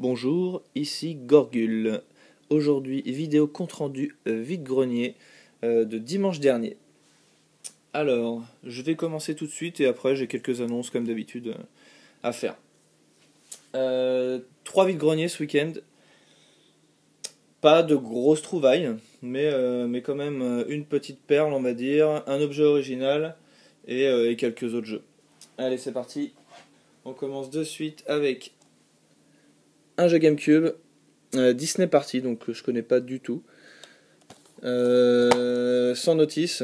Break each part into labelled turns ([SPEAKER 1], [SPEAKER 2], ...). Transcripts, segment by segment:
[SPEAKER 1] Bonjour, ici Gorgul. Aujourd'hui, vidéo compte rendu vide-grenier de dimanche dernier. Alors, je vais commencer tout de suite et après j'ai quelques annonces comme d'habitude à faire. 3 vide-greniers ce week-end. Pas de grosses trouvailles, mais quand même une petite perle, on va dire, un objet original et quelques autres jeux. Allez, c'est parti. On commence de suite avec un jeu GameCube, Disney Party, donc je connais pas du tout. Sans notice.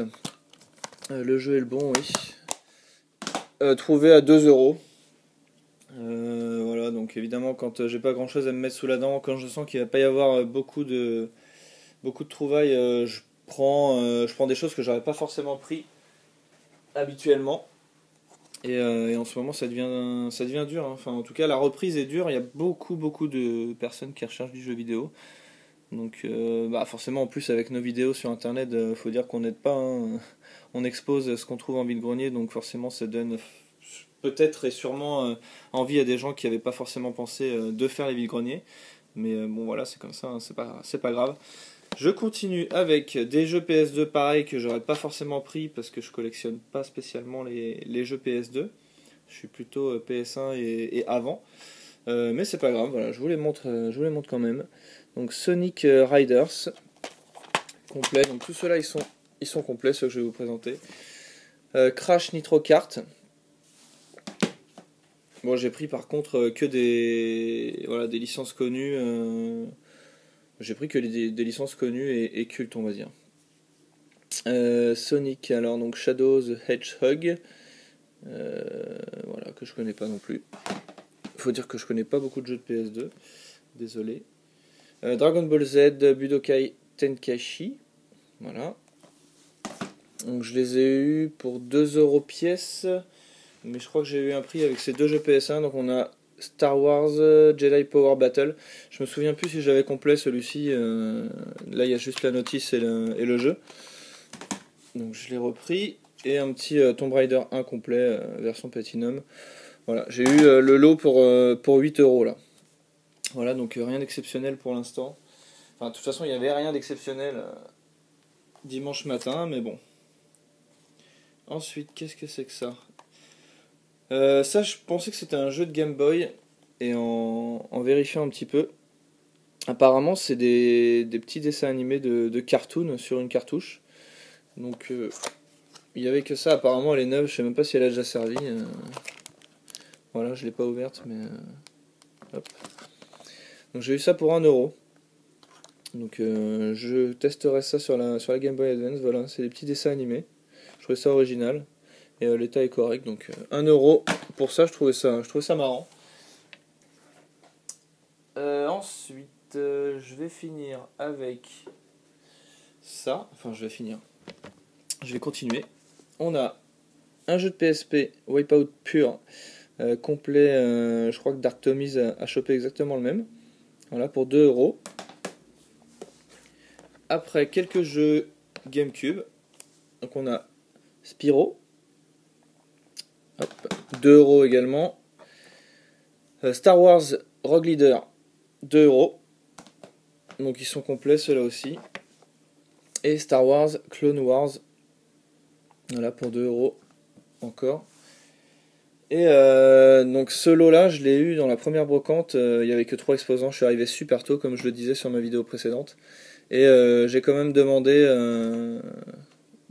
[SPEAKER 1] Le jeu est le bon, oui. Trouvé à 2 euros. Voilà, donc évidemment, quand j'ai pas grand chose à me mettre sous la dent, quand je sens qu'il va pas y avoir beaucoup de trouvailles, je prends des choses que j'aurais pas forcément pris habituellement. Et en ce moment, ça devient dur, hein. Enfin, en tout cas, la reprise est dure. Il y a beaucoup de personnes qui recherchent du jeu vidéo. Donc, forcément, en plus, avec nos vidéos sur Internet, faut dire qu'on n'aide pas, hein. On expose ce qu'on trouve en vide-grenier, donc forcément, ça donne peut-être et sûrement envie à des gens qui n'avaient pas forcément pensé de faire les vide-greniers. Mais bon, voilà, c'est comme ça, hein, c'est pas grave. Je continue avec des jeux PS2 pareils que j'aurais pas forcément pris parce que je collectionne pas spécialement les jeux PS2. Je suis plutôt PS1 et avant. Mais c'est pas grave, voilà, je vous les montre quand même. Donc Sonic Riders complet. Donc tous ceux-là ils sont complets, ceux que je vais vous présenter. Crash Nitro Kart. Bon, j'ai pris par contre que des licences connues. J'ai pris que des licences connues et cultes, on va dire. Sonic, alors donc Shadow the Hedgehog. Voilà, que je connais pas non plus. Faut dire que je connais pas beaucoup de jeux de PS2. Désolé. Dragon Ball Z, Budokai Tenkaichi. Voilà. Donc je les ai eus pour 2 euros pièce. Mais je crois que j'ai eu un prix avec ces deux jeux PS1. Donc on a Star Wars Jedi Power Battle. Je me souviens plus si j'avais complet celui-ci. Là il y a juste la notice et le jeu. Donc je l'ai repris. Et un petit Tomb Raider 1 complet, version Platinum. Voilà, j'ai eu le lot pour 8 euros là. Voilà, donc rien d'exceptionnel pour l'instant. Enfin, de toute façon, il n'y avait rien d'exceptionnel dimanche matin, mais bon. Ensuite, qu'est-ce que c'est que ça ? Ça, je pensais que c'était un jeu de Game Boy, et en vérifiant un petit peu, apparemment, c'est des petits dessins animés de cartoon sur une cartouche. Donc, il n'y avait que ça. Apparemment, elle est neuve, je sais même pas si elle a déjà servi. Voilà, je l'ai pas ouverte, mais... hop. Donc j'ai eu ça pour 1 euro. Donc je testerai ça sur la Game Boy Advance. Voilà, c'est des petits dessins animés. Je trouvais ça original. Et l'état est correct. Donc 1 euro pour ça, je trouvais ça marrant. Ensuite, je vais finir avec ça. Enfin, je vais continuer. On a un jeu de PSP, Wipeout Pure, complet. Je crois que Dark Tommy's a chopé exactement le même. Voilà, pour 2 euros. Après, quelques jeux GameCube. Donc on a Spyro. Hop, 2 euros également. Star Wars Rogue Leader, 2 euros. Donc ils sont complets ceux-là aussi. Et Star Wars Clone Wars. Voilà, pour 2 euros encore. Et donc ce lot-là, je l'ai eu dans la première brocante. Il n'y avait que 3 exposants. Je suis arrivé super tôt, comme je le disais sur ma vidéo précédente. Et j'ai quand même demandé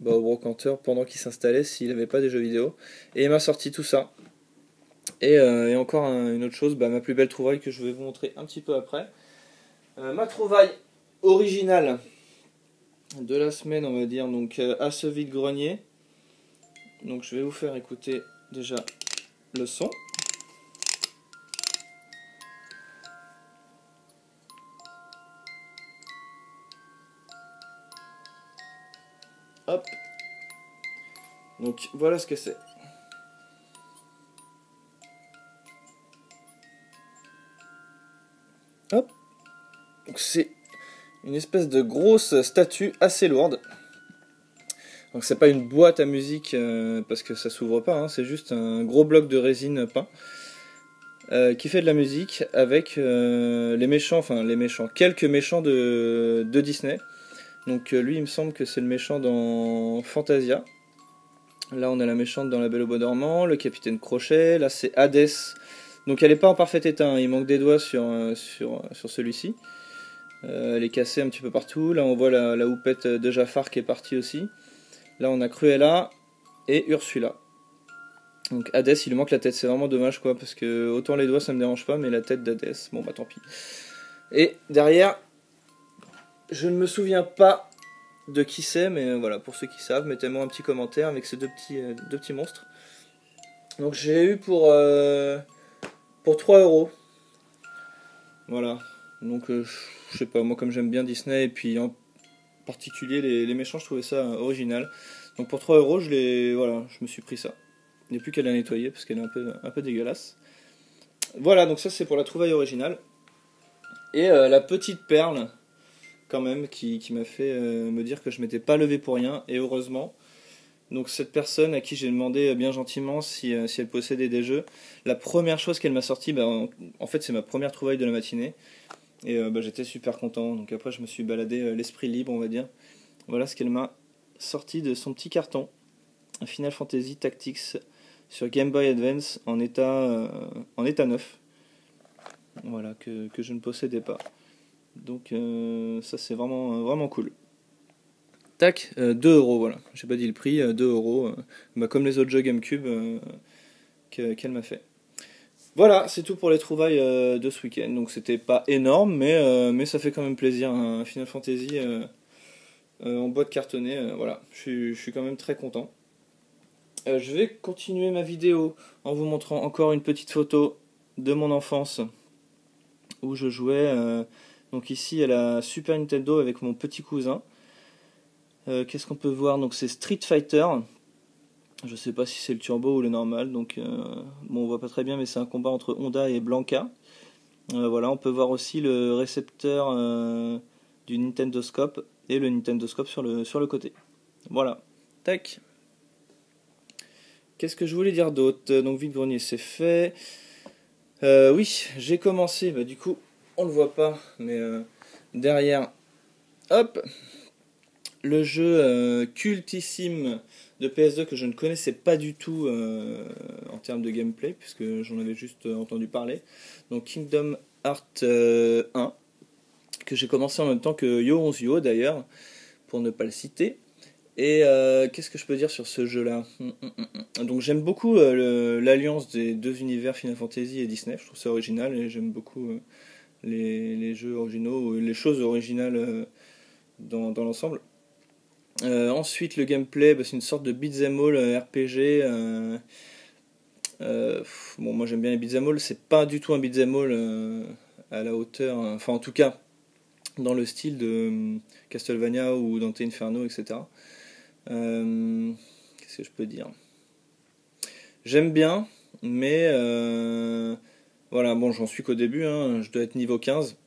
[SPEAKER 1] au brocanteur pendant qu'il s'installait s'il n'avait pas des jeux vidéo. Et il m'a sorti tout ça. Et encore une autre chose, ma plus belle trouvaille que je vais vous montrer un petit peu après. Ma trouvaille originale de la semaine, on va dire, donc à ce vide-grenier. Donc je vais vous faire écouter déjà le son. Hop. Donc voilà ce que c'est. Hop. Donc c'est une espèce de grosse statue assez lourde. Donc c'est pas une boîte à musique parce que ça s'ouvre pas, hein, c'est juste un gros bloc de résine peint. qui fait de la musique avec quelques méchants de Disney. Donc lui, il me semble que c'est le méchant dans Fantasia. Là, on a la méchante dans La Belle au Bois dormant, le Capitaine Crochet. Là, c'est Hadès. Donc elle n'est pas en parfait état, hein. Il manque des doigts sur celui-ci. Elle est cassée un petit peu partout. Là, on voit la houppette de Jafar qui est partie aussi. Là, on a Cruella et Ursula. Donc Hadès, il lui manque la tête, c'est vraiment dommage quoi, parce que autant les doigts ça me dérange pas, mais la tête d'Hadès, bon bah tant pis. Et derrière, je ne me souviens pas de qui c'est, mais voilà, pour ceux qui savent, mettez-moi un petit commentaire avec ces deux petits monstres. Donc j'ai eu pour 3€. Voilà, donc je sais pas, moi comme j'aime bien Disney, et puis en particulier les méchants, je trouvais ça original. Donc pour 3€, je me suis pris ça. Il n'y a plus qu'à la nettoyer parce qu'elle est un peu dégueulasse. Voilà, donc ça c'est pour la trouvaille originale. Et la petite perle, quand même, qui m'a fait me dire que je m'étais pas levé pour rien, et heureusement. Donc cette personne à qui j'ai demandé bien gentiment si elle possédait des jeux, la première chose qu'elle m'a sorti, en fait c'est ma première trouvaille de la matinée. Et j'étais super content, donc après je me suis baladé l'esprit libre on va dire. Voilà ce qu'elle m'a sorti de son petit carton. Un Final Fantasy Tactics sur Game Boy Advance en état neuf. Voilà, que je ne possédais pas. Donc ça c'est vraiment cool. Tac, 2€, voilà. J'ai pas dit le prix, 2€. Comme les autres jeux GameCube qu'elle m'a fait. Voilà, c'est tout pour les trouvailles de ce week-end. Donc c'était pas énorme, mais ça fait quand même plaisir. Un Final Fantasy en boîte cartonnée, voilà. Je suis quand même très content. Je vais continuer ma vidéo en vous montrant encore une petite photo de mon enfance où je jouais donc ici à la Super Nintendo avec mon petit cousin. Qu'est-ce qu'on peut voir? Donc c'est Street Fighter. Je sais pas si c'est le turbo ou le normal, donc on voit pas très bien, mais c'est un combat entre Honda et Blanca. Voilà, on peut voir aussi le récepteur du Nintendo Scope et le Nintendo Scope sur le côté. Voilà. Tac. Qu'est-ce que je voulais dire d'autre? Donc vide-grenier c'est fait. Oui, j'ai commencé, du coup on le voit pas, mais derrière, hop, le jeu cultissime de PS2 que je ne connaissais pas du tout en termes de gameplay, puisque j'en avais juste entendu parler. Donc Kingdom Hearts 1, que j'ai commencé en même temps que Yo11Yo d'ailleurs, pour ne pas le citer. Et qu'est-ce que je peux dire sur ce jeu-là? Donc j'aime beaucoup l'alliance des deux univers Final Fantasy et Disney, je trouve ça original et j'aime beaucoup les jeux originaux, les choses originales dans l'ensemble. Ensuite le gameplay, c'est une sorte de beat'em all RPG. Bon, moi j'aime bien les beat'em all, c'est pas du tout un beat'em all à la hauteur, enfin en tout cas dans le style de Castlevania ou Dante Inferno, etc. Qu'est-ce que je peux dire? J'aime bien, mais voilà, bon, j'en suis qu'au début, hein, je dois être niveau 15.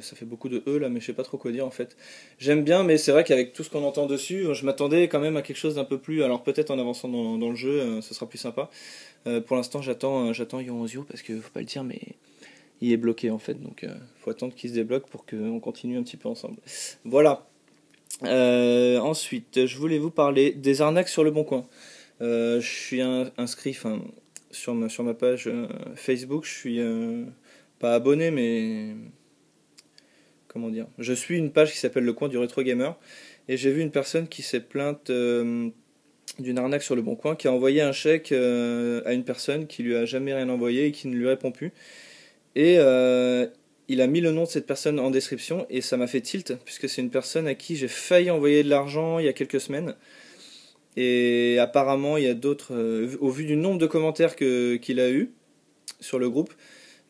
[SPEAKER 1] Ça fait beaucoup de E là, mais je sais pas trop quoi dire en fait. J'aime bien, mais c'est vrai qu'avec tout ce qu'on entend dessus, je m'attendais quand même à quelque chose d'un peu plus. Alors peut-être en avançant dans le jeu, ce sera plus sympa. Pour l'instant, j'attends Yoranzio parce que faut pas le dire, mais il est bloqué en fait, donc faut attendre qu'il se débloque pour qu'on continue un petit peu ensemble. Voilà. Ensuite, je voulais vous parler des arnaques sur le Bon Coin. Je suis inscrit sur ma page Facebook, je suis pas abonné, mais comment dire, je suis une page qui s'appelle Le Coin du Rétro Gamer, et j'ai vu une personne qui s'est plainte d'une arnaque sur le Bon Coin, qui a envoyé un chèque à une personne qui lui a jamais rien envoyé et qui ne lui répond plus. Et il a mis le nom de cette personne en description et ça m'a fait tilt puisque c'est une personne à qui j'ai failli envoyer de l'argent il y a quelques semaines. Et apparemment il y a d'autres, au vu du nombre de commentaires qu'il a eu sur le groupe,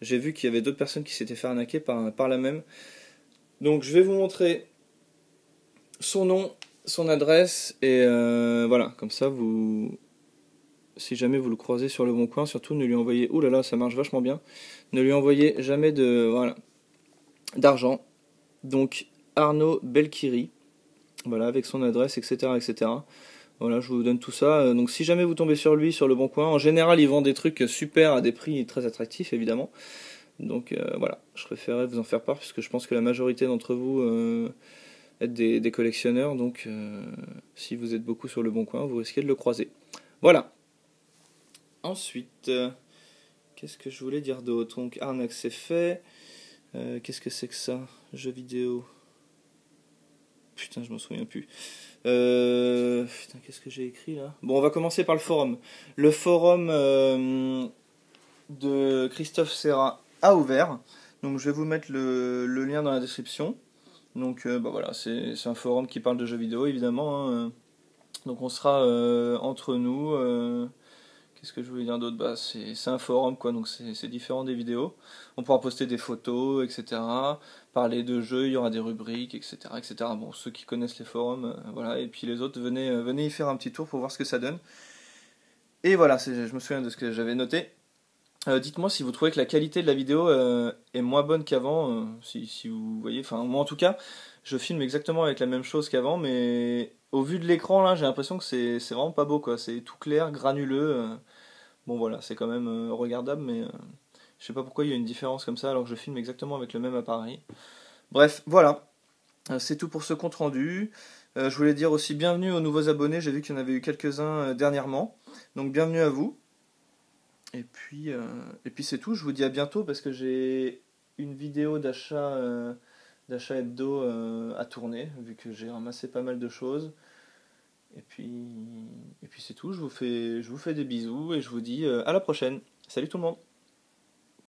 [SPEAKER 1] j'ai vu qu'il y avait d'autres personnes qui s'étaient fait arnaquer par la même. Donc je vais vous montrer son nom, son adresse et voilà, comme ça si jamais vous le croisez sur le Bon Coin, surtout ne lui envoyez, ouh là là, ça marche vachement bien, ne lui envoyez jamais d'argent. Donc Arnaud Belkiri, voilà, avec son adresse, etc., etc. Voilà, je vous donne tout ça. Donc si jamais vous tombez sur lui, sur Le Bon Coin, en général, il vend des trucs super à des prix très attractifs, évidemment. Donc voilà, je préférais vous en faire part, puisque je pense que la majorité d'entre vous êtes des collectionneurs. Donc si vous êtes beaucoup sur Le Bon Coin, vous risquez de le croiser. Voilà. Ensuite, qu'est-ce que je voulais dire d'autre? Donc arnaque, c'est fait. Qu'est-ce que c'est que ça? Jeux vidéo. Putain, je m'en souviens plus. Putain, qu'est-ce que j'ai écrit là? Bon, on va commencer par le forum. Le forum de Christophe Serra a ouvert. Donc je vais vous mettre le lien dans la description. Donc bah voilà, c'est un forum qui parle de jeux vidéo évidemment, hein. Donc on sera entre nous. Qu'est-ce que je voulais dire d'autre? Bah c'est un forum quoi, donc c'est différent des vidéos. On pourra poster des photos, etc. Parler de jeux, il y aura des rubriques, etc. etc. Bon, ceux qui connaissent les forums, voilà. Et puis les autres, venez y faire un petit tour pour voir ce que ça donne. Et voilà, je me souviens de ce que j'avais noté. Dites-moi si vous trouvez que la qualité de la vidéo est moins bonne qu'avant, si vous voyez, enfin moi en tout cas, je filme exactement avec la même chose qu'avant, mais au vu de l'écran là, j'ai l'impression que c'est vraiment pas beau quoi, c'est tout clair, granuleux. Bon voilà, c'est quand même regardable, mais je sais pas pourquoi il y a une différence comme ça alors que je filme exactement avec le même appareil. Bref, voilà, c'est tout pour ce compte rendu. Je voulais dire aussi bienvenue aux nouveaux abonnés, j'ai vu qu'il y en avait eu quelques-uns dernièrement, donc bienvenue à vous. Et puis c'est tout, je vous dis à bientôt parce que j'ai une vidéo d'achat hebdo à tourner, vu que j'ai ramassé pas mal de choses. Et puis, et puis c'est tout, je vous fais des bisous et je vous dis à la prochaine. Salut tout le monde!